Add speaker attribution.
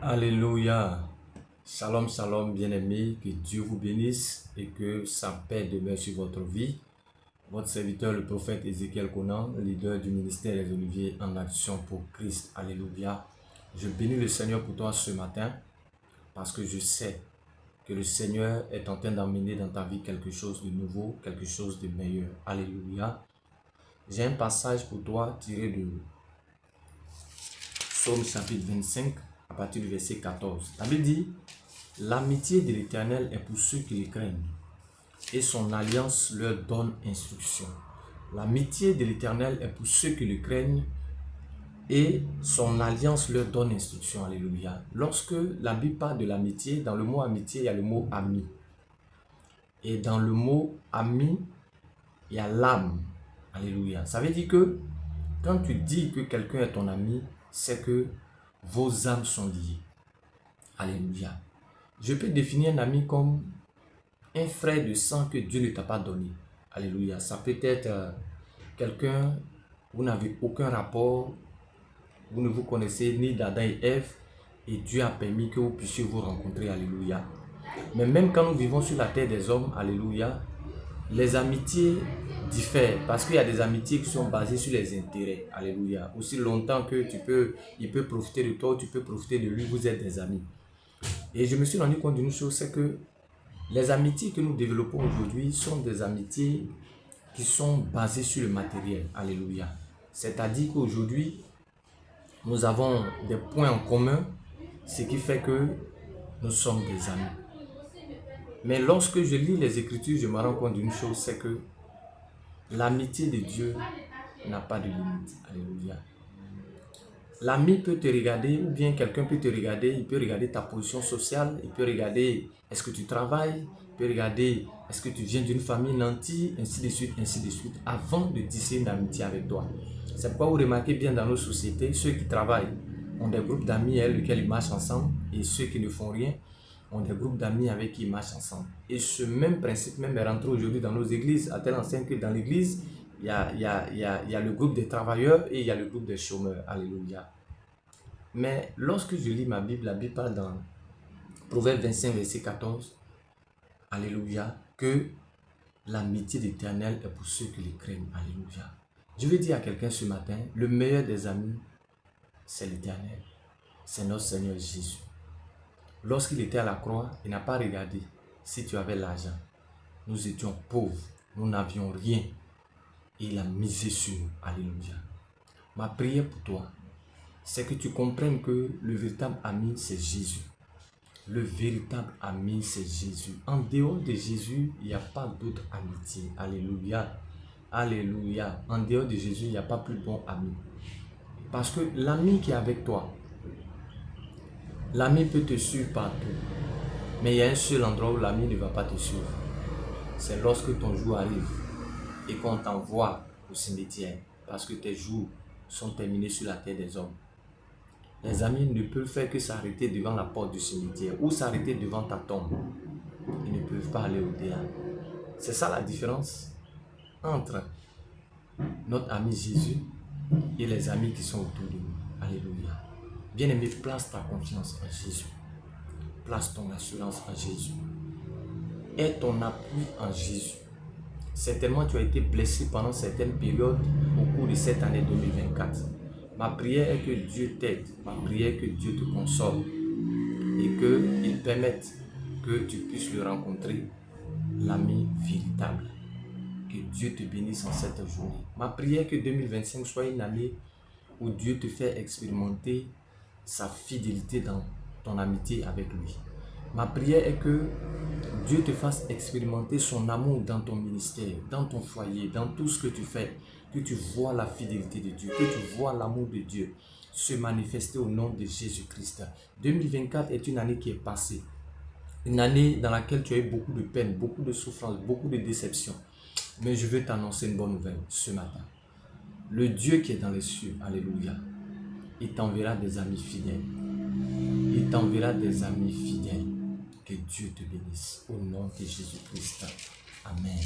Speaker 1: Alléluia. Shalom, shalom, bien-aimés. Que Dieu vous bénisse et que sa paix demeure sur votre vie. Votre serviteur, le prophète Ézéchiel Conan, leader du ministère des Oliviers en action pour Christ. Alléluia. Je bénis le Seigneur pour toi ce matin parce que je sais que le Seigneur est en train d'emmener dans ta vie quelque chose de nouveau, quelque chose de meilleur. Alléluia. J'ai un passage pour toi tiré de Psaume chapitre 25 à partir du verset 14. La Bible dit: l'amitié de l'Éternel est pour ceux qui le craignent et son alliance leur donne instruction. L'amitié de l'Éternel est pour ceux qui le craignent et son alliance leur donne instruction. Alléluia. Lorsque la Bible parle de l'amitié, dans le mot amitié, il y a le mot ami. Et dans le mot ami, il y a l'âme. Alléluia. Ça veut dire que quand tu dis que quelqu'un est ton ami, c'est que vos âmes sont liées. Alléluia. Je peux définir un ami comme un frère de sang que Dieu ne t'a pas donné. Alléluia. Ça peut être quelqu'un, vous n'avez aucun rapport, vous ne vous connaissez ni d'Adam et Ève, et Dieu a permis que vous puissiez vous rencontrer. Alléluia. Mais même quand nous vivons sur la terre des hommes, alléluia, les amitiés diffèrent parce qu'il y a des amitiés qui sont basées sur les intérêts. Alléluia. Aussi longtemps que il peut profiter de toi, tu peux profiter de lui, vous êtes des amis. Et je me suis rendu compte d'une chose, c'est que les amitiés que nous développons aujourd'hui sont des amitiés qui sont basées sur le matériel. Alléluia. C'est-à-dire qu'aujourd'hui, nous avons des points en commun, ce qui fait que nous sommes des amis. Mais lorsque je lis les Écritures, je me rends compte d'une chose, c'est que l'amitié de Dieu n'a pas de limite. Alléluia. L'ami peut te regarder, ou bien quelqu'un peut te regarder, il peut regarder ta position sociale, il peut regarder est-ce que tu travailles, il peut regarder est-ce que tu viens d'une famille nantie, ainsi de suite, avant de tisser une amitié avec toi. C'est pourquoi vous remarquez bien dans nos sociétés, ceux qui travaillent ont des groupes d'amis avec lesquels ils marchent ensemble, et ceux qui ne font rien ont des groupes d'amis avec qui ils marchent ensemble. Et ce même principe même est rentré aujourd'hui dans nos églises, à tel enseigne que dans l'église, il y a le groupe des travailleurs et il y a le groupe des chômeurs. Alléluia. Mais lorsque je lis ma Bible, la Bible parle dans Proverbe 25, verset 14, alléluia, que l'amitié d'Éternel est pour ceux qui les craignent. Alléluia. Je veux dire à quelqu'un ce matin, le meilleur des amis, c'est l'Éternel. C'est notre Seigneur Jésus. Lorsqu'il était à la croix, il n'a pas regardé si tu avais l'argent. Nous étions pauvres, nous n'avions rien. Et il a misé sur nous. Alléluia. Ma prière pour toi, c'est que tu comprennes que le véritable ami, c'est Jésus. Le véritable ami, c'est Jésus. En dehors de Jésus, il n'y a pas d'autre amitié. Alléluia. Alléluia. En dehors de Jésus, il n'y a pas plus bon ami. Parce que l'ami qui est avec toi, l'ami peut te suivre partout. Mais il y a un seul endroit où l'ami ne va pas te suivre. C'est lorsque ton jour arrive et qu'on t'envoie au cimetière. Parce que tes jours sont terminés sur la terre des hommes. Les amis ne peuvent faire que s'arrêter devant la porte du cimetière ou s'arrêter devant ta tombe. Ils ne peuvent pas aller au-delà. C'est ça la différence entre notre ami Jésus et les amis qui sont autour de nous. Alléluia. Bien-aimé, place ta confiance en Jésus. Place ton assurance en Jésus. Aie ton appui en Jésus. Certainement, tu as été blessé pendant certaines périodes au cours de cette année 2024. Ma prière est que Dieu t'aide. Ma prière est que Dieu te console. Et qu'il permette que tu puisses le rencontrer, l'ami véritable. Que Dieu te bénisse en cette journée. Ma prière est que 2025 soit une année où Dieu te fait expérimenter sa fidélité dans ton amitié avec lui. Ma prière est que Dieu te fasse expérimenter son amour dans ton ministère, dans ton foyer, dans tout ce que tu fais. Que tu vois la fidélité de Dieu, que tu vois l'amour de Dieu se manifester au nom de Jésus-Christ. 2024 est une année qui est passée. Une année dans laquelle tu as eu beaucoup de peine, beaucoup de souffrance, beaucoup de déception. Mais je veux t'annoncer une bonne nouvelle ce matin. Le Dieu qui est dans les cieux, alléluia, il t'enverra des amis fidèles. Il t'enverra des amis fidèles. Que Dieu te bénisse. Au nom de Jésus-Christ. Amen.